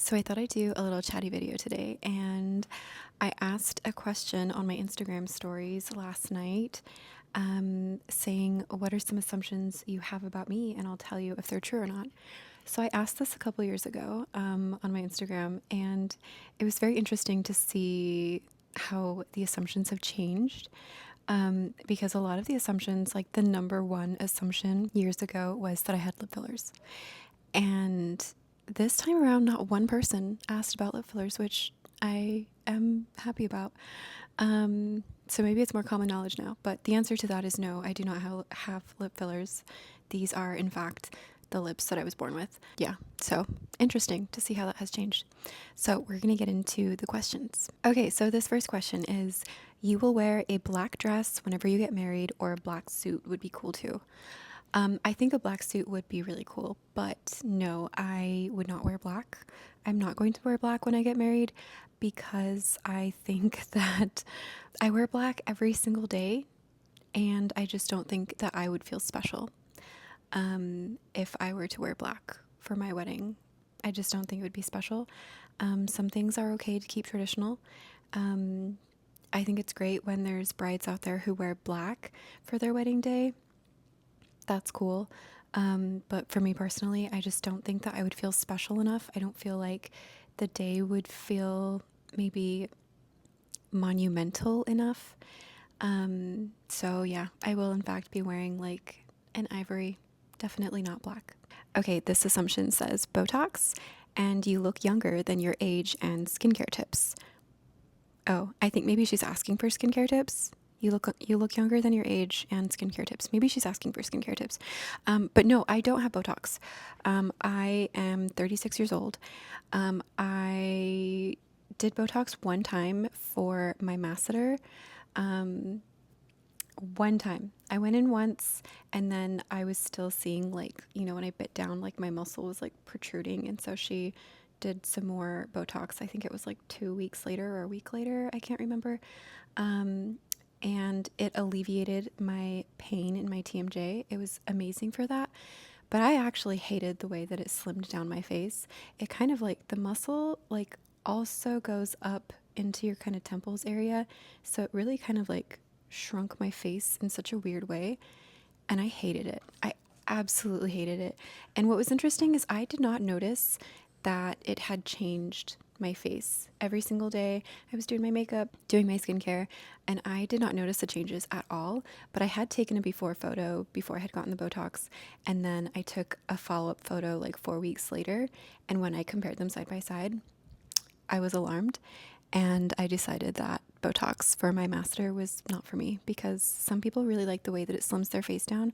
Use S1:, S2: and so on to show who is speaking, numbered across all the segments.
S1: So I thought I'd do a little chatty video today, and I asked a question on my Instagram stories last night, saying, what are some assumptions you have about me? And I'll tell you if they're true or not. So I asked this a couple years ago on my Instagram, and it was very interesting to see how the assumptions have changed. Because a lot of the assumptions, like the number one assumption years ago, was that I had lip fillers. And this time around, not one person asked about lip fillers, which I am happy about. So maybe it's more common knowledge now, but the answer to that is no, I do not have lip fillers. These are, in fact, the lips that I was born with. Yeah, so interesting to see how that has changed. So we're going to get into the questions. Okay, so this first question is, you will wear a black dress whenever you get married, or a black suit would be cool too. I think a black suit would be really cool, but no, I would not wear black. I'm not going to wear black when I get married because I think that I wear black every single day, and I just don't think that I would feel special if I were to wear black for my wedding. I just don't think it would be special. Some things are okay to keep traditional. I think it's great when there's brides out there who wear black for their wedding day. That's cool. But for me personally, I just don't think that I would feel special enough. I don't feel like the day would feel maybe monumental enough. So yeah, I will in fact be wearing like an ivory, definitely not black. Okay, this assumption says Botox and you look younger than your age and skincare tips. Oh, I think maybe she's asking for skincare tips. You look younger than your age and skincare tips. Maybe she's asking for skincare tips. But no, I don't have Botox. I am 36 years old. I did Botox one time for my masseter. Um, One time. I went in once, and then I was still seeing, like, when I bit down, like my muscle was like protruding, and so she did some more Botox. I think it was like 2 weeks later or a week later. I can't remember. Um, and it alleviated my pain in my TMJ. It was amazing for that. But I actually hated the way that it slimmed down my face. It kind of like the muscle, like, also goes up into your kind of temples area. So it really kind of like shrunk my face in such a weird way. And I hated it. I absolutely hated it. And what was interesting is I did not notice that it had changed my face. Every single day I was doing my makeup, doing my skincare, and I did not notice the changes at all. But I had taken a before photo before I had gotten the Botox, and then I took a follow-up photo like 4 weeks later, and when I compared them side by side, I was alarmed, and I decided that Botox for my masseter was not for me, because some people really like the way that it slims their face down.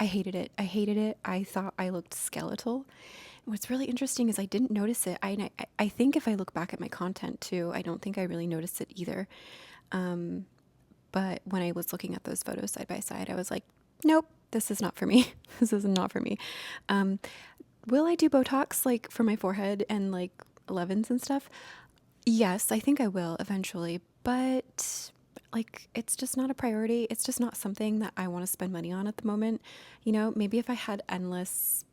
S1: I hated it. I hated it. I thought I looked skeletal. And what's really interesting is I didn't notice it. I think if I look back at my content too, I don't think I really noticed it either. But when I was looking at those photos side by side, I was like, nope, this is not for me. This is not for me. Um, will I do Botox like for my forehead and like 11s and stuff? Yes, I think I will eventually, but like it's just not a priority. It's just not something that I want to spend money on at the moment. Maybe if I had endless,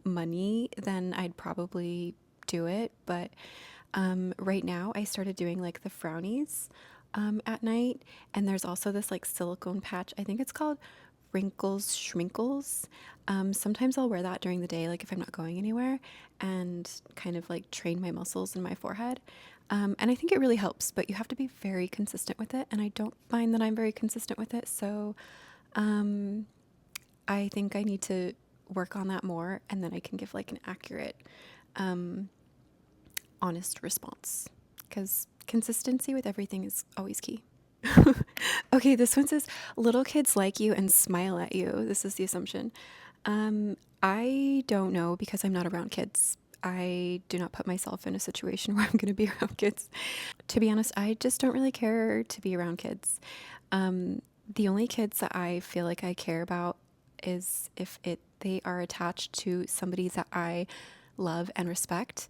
S1: money, then I'd probably do it. But right now, I started doing like the frownies at night, and there's also this like silicone patch. I think it's called Wrinkles Schminkles. Sometimes I'll wear that during the day, like if I'm not going anywhere, and kind of like train my muscles in my forehead. And I think it really helps, but you have to be very consistent with it. And I don't find that I'm very consistent with it. So um, I think I need to work on that more, and then I can give like an accurate, um, honest response, because consistency with everything is always key. Okay, this one says little kids like you and smile at you. This is the assumption. I don't know because I'm not around kids. I do not put myself in a situation where I'm going to be around kids. To be honest, I just don't really care to be around kids. The only kids that I feel like I care about is if they are attached to somebody that I love and respect.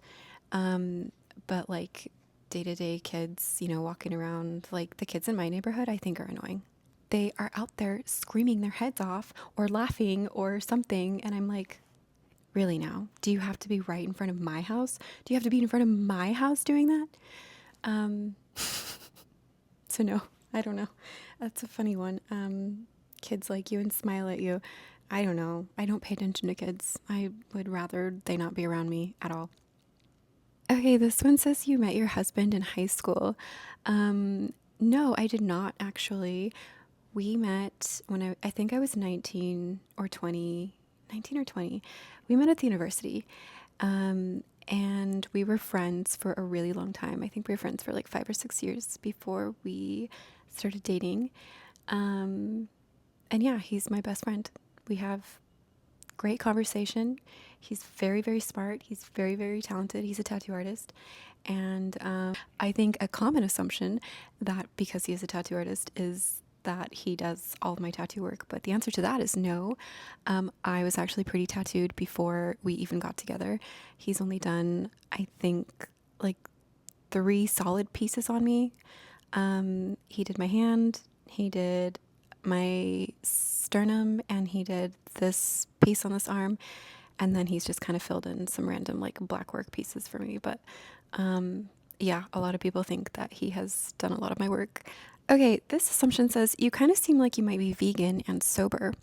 S1: But like day-to-day kids, walking around, like the kids in my neighborhood, I think are annoying. They are out there screaming their heads off or laughing or something, and I'm like, Really now? Do you have to be right in front of my house? Do you have to be in front of my house doing that? Um, so no, I don't know. That's a funny one. Kids like you and smile at you. I don't know. I don't pay attention to kids. I would rather they not be around me at all. Okay, this one says you met your husband in high school. No, I did not actually. We met when I think I was 19 or 20, 19 or 20. We met at the university. And we were friends for a really long time. I think we were friends for like 5 or 6 years before we started dating. Um, and yeah, he's my best friend. We have great conversation. He's very, very smart. He's very, very talented. He's a tattoo artist. And I think a common assumption that because he is a tattoo artist is that he does all of my tattoo work. But the answer to that is no. I was actually pretty tattooed before we even got together. He's only done, I think, like 3 solid pieces on me. He did my hand, he did my sternum, and he did this piece on this arm. And then he's just kind of filled in some random like black work pieces for me. But yeah, a lot of people think that he has done a lot of my work. Okay, this assumption says you kind of seem like you might be vegan and sober.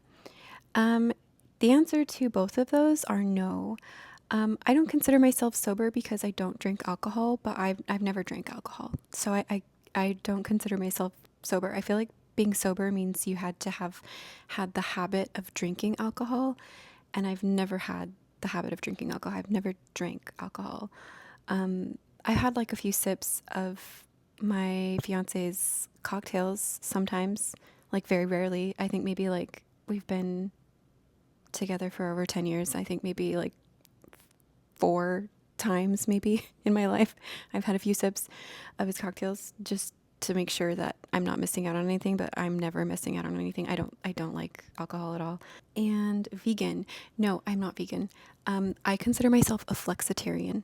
S1: Um, the answer to both of those are no. I don't consider myself sober because I don't drink alcohol, but I've never drank alcohol. So I don't consider myself sober. I feel like being sober means you had to have had the habit of drinking alcohol, and I've never had the habit of drinking alcohol. I've never drank alcohol. I had like a few sips of my fiance's cocktails sometimes, like very rarely. I think maybe like we've been together for over 10 years. I think maybe like 4 times maybe in my life I've had a few sips of his cocktails just to make sure that I'm not missing out on anything, but I'm never missing out on anything. I don't like alcohol at all. And vegan. No, I'm not vegan. I consider myself a flexitarian.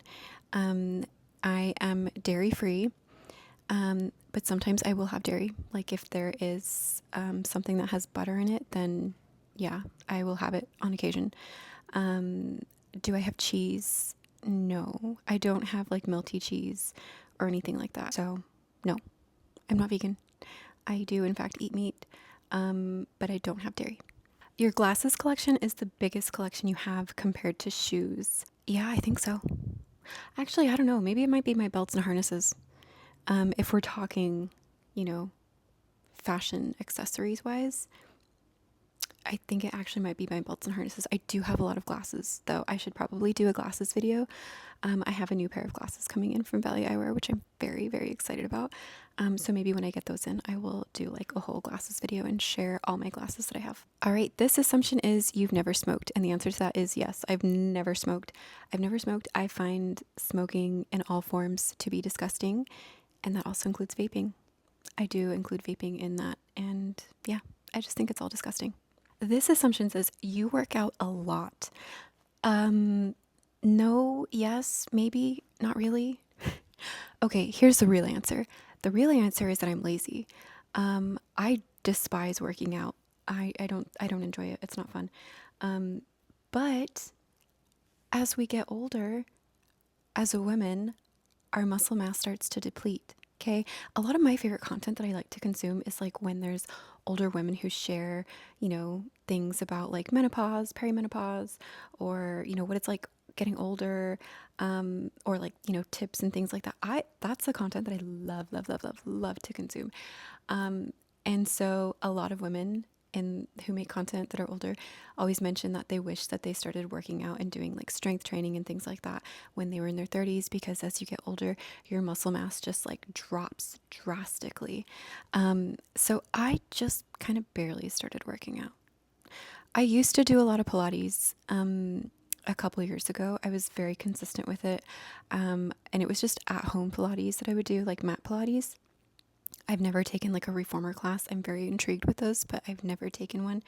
S1: Um, I am dairy free, but sometimes I will have dairy. Like if there is something that has butter in it, then yeah, I will have it on occasion. Do I have cheese? No, I don't have like melty cheese or anything like that. So, no, I'm not vegan. I do, in fact, eat meat, but I don't have dairy. Your glasses collection is the biggest collection you have compared to shoes. Yeah, I think so. Actually, I don't know. Maybe it might be my belts and harnesses. If we're talking, you know, fashion accessories wise, I think it actually might be my belts and harnesses. I do have a lot of glasses, though. I should probably do a glasses video. I have a new pair of glasses coming in from Valley Eyewear, which I'm very, very excited about. So maybe when I get those in, I will do like a whole glasses video and share all my glasses that I have. All right, this assumption is you've never smoked. And the answer to that is yes, I've never smoked. I've never smoked. I find smoking in all forms to be disgusting. And that also includes vaping. I do include vaping in that. And yeah, I just think it's all disgusting. This assumption says you work out a lot. Um, no, yes, maybe, not really. Okay, here's the real answer. The real answer is that I'm lazy. I despise working out. I don't enjoy it. It's not fun. Um, but as we get older, as a woman, our muscle mass starts to deplete. Okay. A lot of my favorite content that I like to consume is like when there's older women who share, things about like menopause, perimenopause, or, what it's like getting older, or like, tips and things like that. That's the content that I love, love, love, love, love to consume. And so a lot of women who make content that are older always mention that they wish that they started working out and doing like strength training and things like that when they were in their 30s, because as you get older, your muscle mass just like drops drastically. So I just kind of barely started working out. I used to do a lot of Pilates. A couple years ago, I was very consistent with it. And it was just at home Pilates that I would do, like mat Pilates. I've never taken like a reformer class. I'm very intrigued with those, but I've never taken one.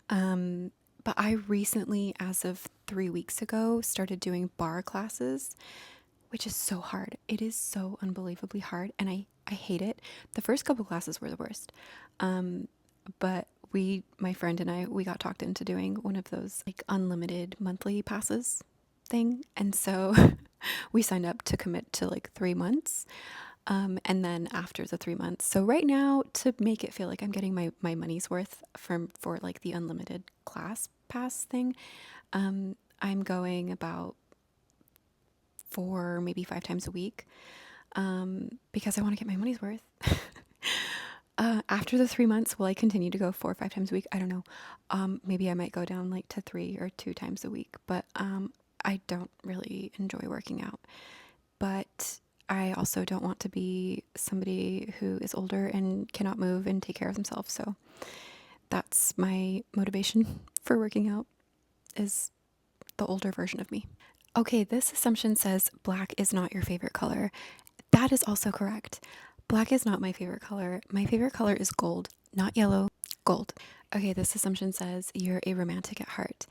S1: But I recently, as of 3 weeks ago, started doing bar classes, which is so hard. It is so unbelievably hard, and I hate it. The first couple classes were the worst. But my friend and I, we got talked into doing one of those like unlimited monthly passes thing. And so we signed up to commit to like 3 months. And then after the 3 months, so right now, to make it feel like I'm getting my money's worth for like the unlimited class pass thing, I'm going about 4, maybe 5 times a week, because I want to get my money's worth. After the 3 months, will I continue to go 4 or 5 times a week? I don't know. Maybe I might go down like to 3 or 2 times a week, but I don't really enjoy working out. But I also don't want to be somebody who is older and cannot move and take care of themselves. So that's my motivation for working out, is the older version of me. Okay, this assumption says black is not your favorite color. That is also correct. Black is not my favorite color. My favorite color is gold, not yellow, gold. Okay, this assumption says you're a romantic at heart.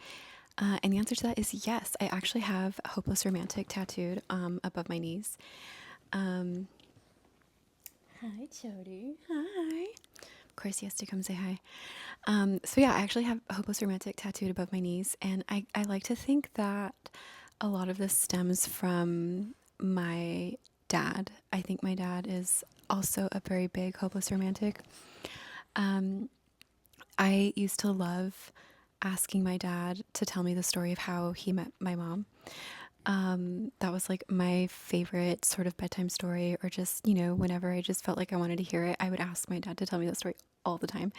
S1: And the answer to that is yes. I actually have Hopeless Romantic tattooed above my knees. Hi, Jody. Hi. Of course, he has to come say hi. So yeah, I actually have Hopeless Romantic tattooed above my knees, and I like to think that a lot of this stems from my dad. I think my dad is also a very big Hopeless Romantic. I used to love asking my dad to tell me the story of how he met my mom. That was like my favorite sort of bedtime story, or just, whenever I just felt like I wanted to hear it, I would ask my dad to tell me the story all the time.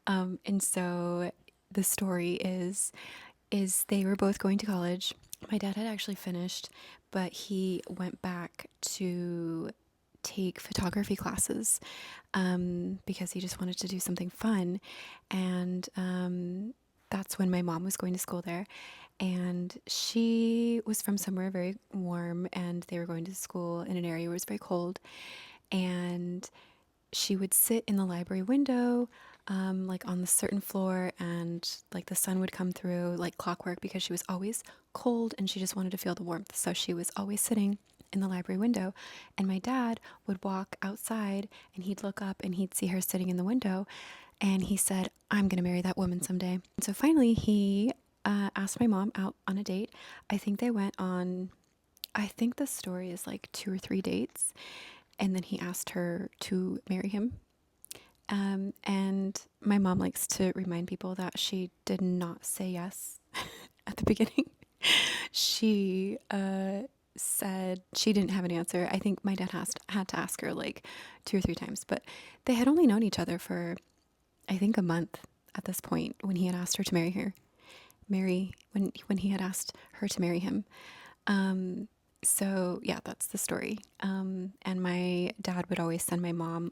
S1: And so the story is they were both going to college. My dad had actually finished, but he went back to take photography classes, because he just wanted to do something fun. And that's when my mom was going to school there. And she was from somewhere very warm, and they were going to school in an area where it was very cold. And she would sit in the library window, like on the certain floor, and like the sun would come through like clockwork, because she was always cold and she just wanted to feel the warmth. So she was always sitting in the library window, and my dad would walk outside and he'd look up and he'd see her sitting in the window, and he said, "I'm going to marry that woman someday." And so finally he asked my mom out on a date. I think they went on, I think the story is like 2 or 3 dates, and then he asked her to marry him. And my mom likes to remind people that she did not say yes at the beginning. She said she didn't have an answer. I think my dad had to ask her like 2 or 3 times, but they had only known each other for, I think, a month at this point when he had asked her to when he had asked her to marry him. So yeah, that's the story. And my dad would always send my mom,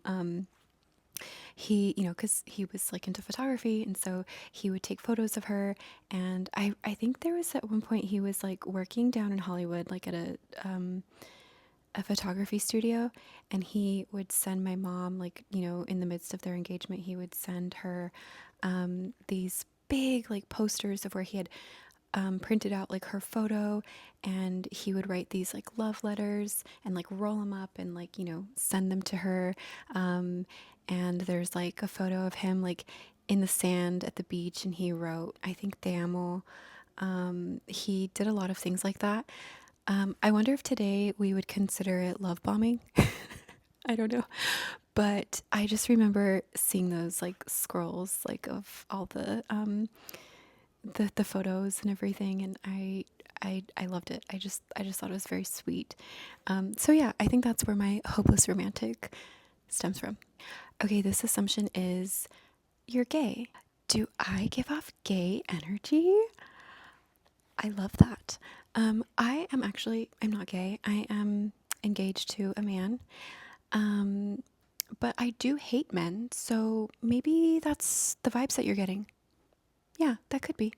S1: because he was like into photography, and so he would take photos of her. And I think there was at one point he was like working down in Hollywood, like at a photography studio, and he would send my mom, like, in the midst of their engagement, he would send her these big like posters of where he had printed out like her photo, and he would write these like love letters and like roll them up and like, send them to her. And there's like a photo of him like in the sand at the beach, and he wrote, I think, "Te amo." He did a lot of things like that. I wonder if today we would consider it love bombing. I don't know. But I just remember seeing those like scrolls like of all the photos and everything, and I loved it. I just thought it was very sweet. So yeah, I think that's where my hopeless romantic stems from. Okay, this assumption is you're gay. Do I give off gay energy? I love that. I'm not gay. I am engaged to a man. But I do hate men, so maybe that's the vibes that you're getting. Yeah, that could be.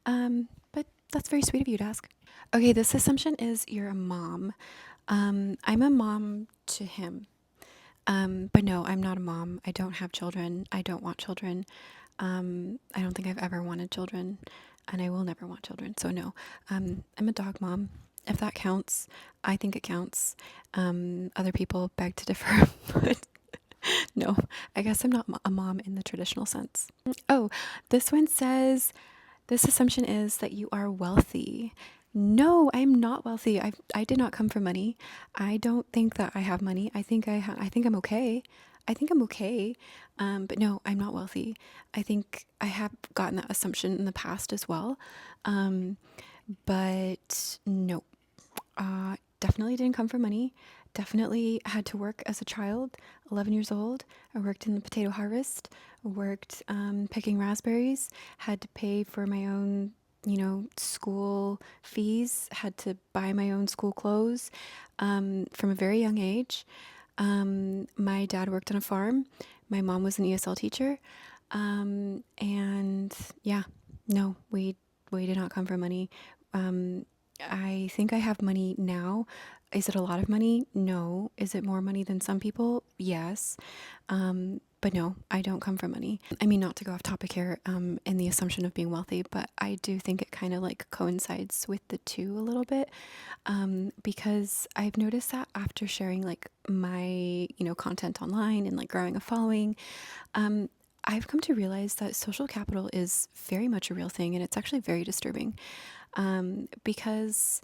S1: But that's very sweet of you to ask. Okay, this assumption is you're a mom. I'm a mom to him. But no, I'm not a mom. I don't have children. I don't want children. I don't think I've ever wanted children, and I will never want children. So no, I'm a dog mom. If that counts, I think it counts. Other people beg to differ, but No, I guess I'm not a mom in the traditional sense. Oh, this one says this assumption is that you are wealthy. No, I'm not wealthy. I did not come from money. I don't think that I have money. I think I'm okay. I think I'm okay. But no, I'm not wealthy. I think I have gotten that assumption in the past as well. Um, but no, definitely didn't come from money. Definitely had to work as a child, 11 years old. I worked in the potato harvest, worked picking raspberries, had to pay for my own, school fees, had to buy my own school clothes from a very young age. My dad worked on a farm. My mom was an ESL teacher. And yeah, no, we did not come from money. Um, I think I have money now. Is it a lot of money? No. Is it more money than some people? Yes. But no, I don't come from money. I mean, not to go off topic here, in the assumption of being wealthy, but I do think it kind of like coincides with the two a little bit. Because I've noticed that after sharing like my, content online and like growing a following, um, I've come to realize that social capital is very much a real thing, and it's actually very disturbing. Because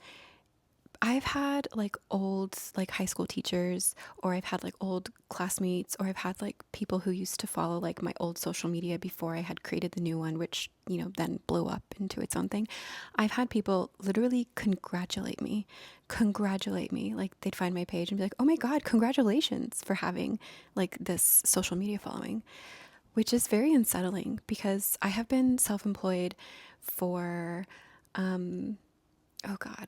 S1: I've had like old like high school teachers, or I've had like old classmates, or I've had like people who used to follow like my old social media before I had created the new one, which, then blew up into its own thing. I've had people literally congratulate me. Like they'd find my page and be like, "Oh my God, congratulations for having like this social media following," which is very unsettling because I have been self-employed for, oh God,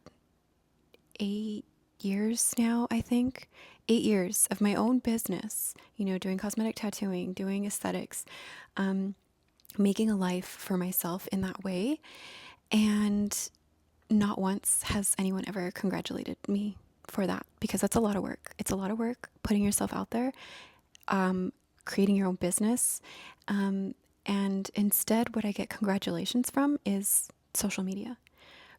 S1: 8 years now, I think. 8 years of my own business, doing cosmetic tattooing, doing aesthetics, um, making a life for myself in that way. And not once has anyone ever congratulated me for that, because that's a lot of work. It's a lot of work putting yourself out there, um, creating your own business. Um, and instead, what I get congratulations from is social media.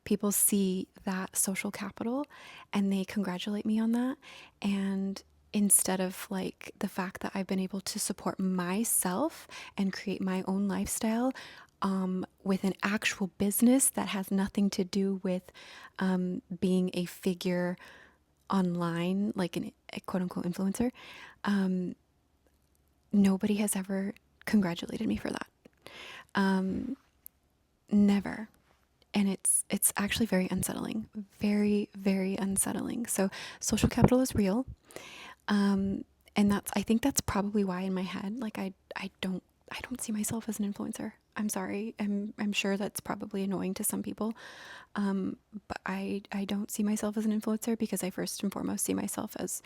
S1: People see that social capital and they congratulate me on that. And instead of like the fact that I've been able to support myself and create my own lifestyle, with an actual business that has nothing to do with being a figure online, like a quote unquote influencer, um, nobody has ever congratulated me for that. Um, Never. And it's actually very unsettling, very, very unsettling. So social capital is real. um and I think that's probably why in my head, like, I don't see myself as an influencer. I'm sorry. I'm sure that's probably annoying to some people. But I don't see myself as an influencer because I first and foremost see myself as,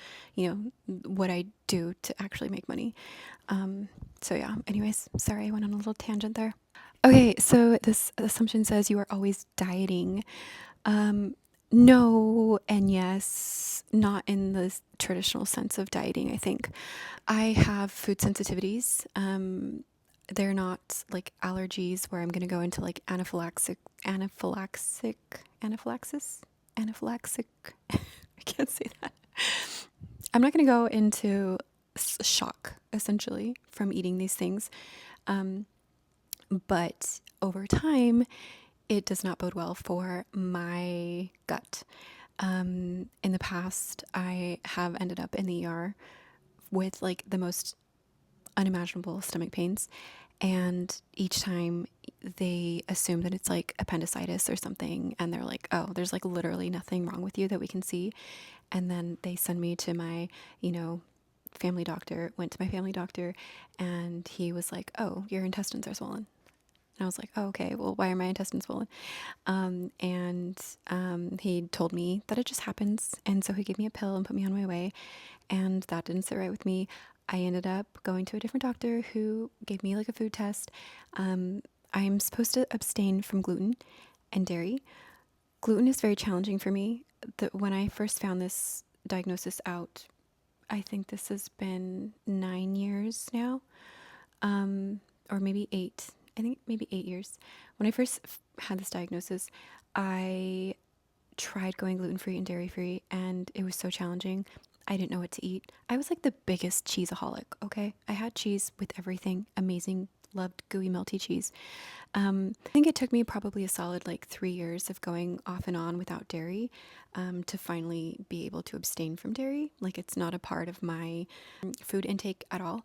S1: what I do to actually make money. So yeah, anyways, sorry I went on a little tangent there. Okay, so this assumption says you are always dieting. Um, no and yes, not in the traditional sense of dieting, I think. I have food sensitivities. They're not like allergies where I'm going to go into like anaphylaxis. I can't say that. I'm not going to go into shock essentially from eating these things. Um, but over time, it does not bode well for my gut. In the past, I have ended up in the ER with like the most unimaginable stomach pains. And each time they assume that it's like appendicitis or something. And they're like, oh, there's like literally nothing wrong with you that we can see. And then they send me to my, family doctor, went to my family doctor, and he was like, oh, your intestines are swollen. And I was like, oh, okay, well, why are my intestines swollen? And he told me that it just happens. And so he gave me a pill and put me on my way. And that didn't sit right with me. I ended up going to a different doctor who gave me like a food test. I'm supposed to abstain from gluten and dairy. Gluten is very challenging for me. When I first found this diagnosis out, I think this has been 9 years now, or maybe 8. I think maybe 8 years. When I first had this diagnosis, I tried going gluten free and dairy free, and it was so challenging. I didn't know what to eat. I was like the biggest cheeseaholic, okay? I had cheese with everything. Amazing. Loved gooey, melty cheese. I think it took me probably a solid like 3 years of going off and on without dairy to finally be able to abstain from dairy. Like, it's not a part of my food intake at all.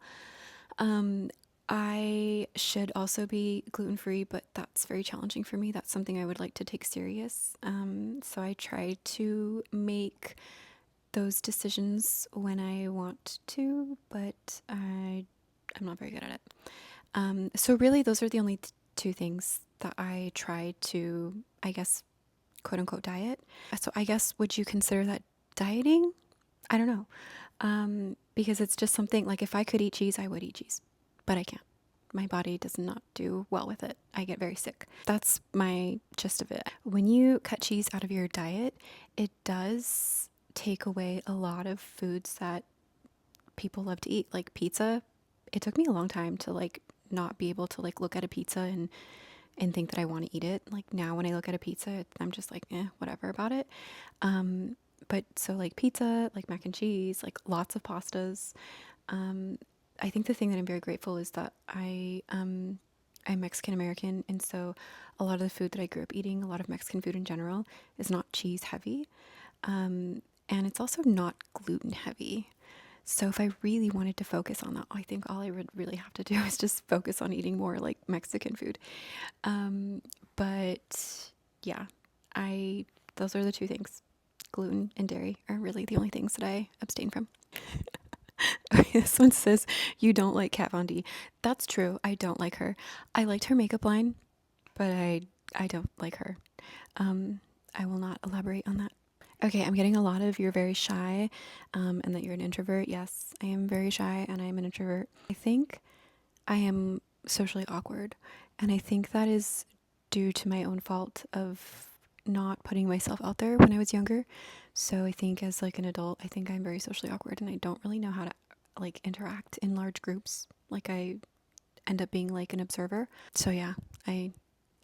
S1: Um, I should also be gluten free, but that's very challenging for me. That's something I would like to take serious. So I try to make those decisions when I want to, but I'm not very good at it. So really, those are the only two things that I try to, I guess, quote unquote, diet. So I guess, would you consider that dieting? I don't know. Because it's just something like, if I could eat cheese, I would eat cheese, but I can't. My body does not do well with it. I get very sick. That's my gist of it. When you cut cheese out of your diet, it does take away a lot of foods that people love to eat, like pizza. It took me a long time to like not be able to like look at a pizza and think that I want to eat it. Like, now when I look at a pizza, I'm just like, whatever about it. But so like pizza, like mac and cheese, like lots of pastas. I think the thing that I'm very grateful is that I'm Mexican American, and so a lot of the food that I grew up eating, a lot of Mexican food in general, is not cheese heavy, and it's also not gluten heavy. So if I really wanted to focus on that, I think all I would really have to do is just focus on eating more like Mexican food. Um, but yeah, I those are the two things. Gluten and dairy are really the only things that I abstain from. This one says you don't like Kat Von D. That's true. I don't like her. I liked her makeup line, but I don't like her. I will not elaborate on that. Okay, I'm getting a lot of "you're very shy," and that you're an introvert. Yes, I am very shy and I am an introvert. I think I am socially awkward, and I think that is due to my own fault of not putting myself out there when I was younger. So I think as like an adult, I think I'm very socially awkward and I don't really know how to like interact in large groups. Like, I end up being like an observer. So yeah, I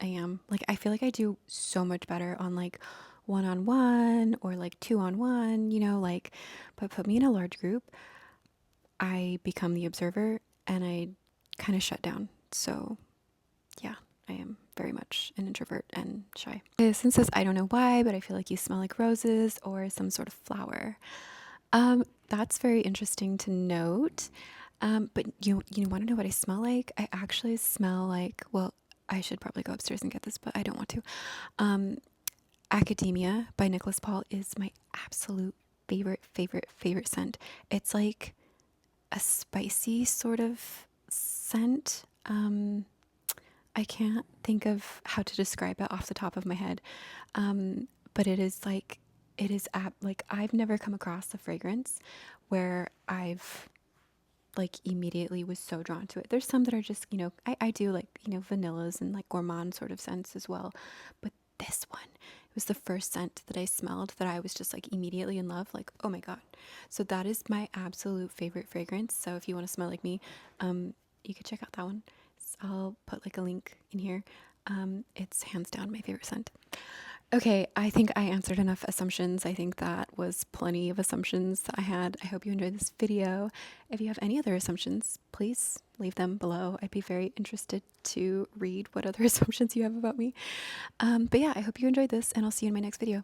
S1: I am. Like, I feel like I do so much better on like one-on-one or like two-on-one, like, but put me in a large group, I become the observer and I kind of shut down. So yeah, I am very much an introvert and shy. This one says, I don't know why, but I feel like you smell like roses or some sort of flower. That's very interesting to note. But you want to know what I smell like? I actually smell like, well, I should probably go upstairs and get this, but I don't want to. Um, Academia by Nicholas Paul is my absolute favorite scent. It's like a spicy sort of scent. I can't think of how to describe it off the top of my head. But it is like, like, I've never come across a fragrance where I've like immediately was so drawn to it. There's some that are just, I do like, vanillas and like gourmand sort of scents as well. But this one, it was the first scent that I smelled that I was just like immediately in love, like, oh my God. So that is my absolute favorite fragrance. So if you want to smell like me, you could check out that one. I'll put like a link in here. It's hands down my favorite scent. Okay, I think I answered enough assumptions. I think that was plenty of assumptions that I had. I hope you enjoyed this video. If you have any other assumptions, please leave them below. I'd be very interested to read what other assumptions you have about me. But yeah, I hope you enjoyed this, and I'll see you in my next video.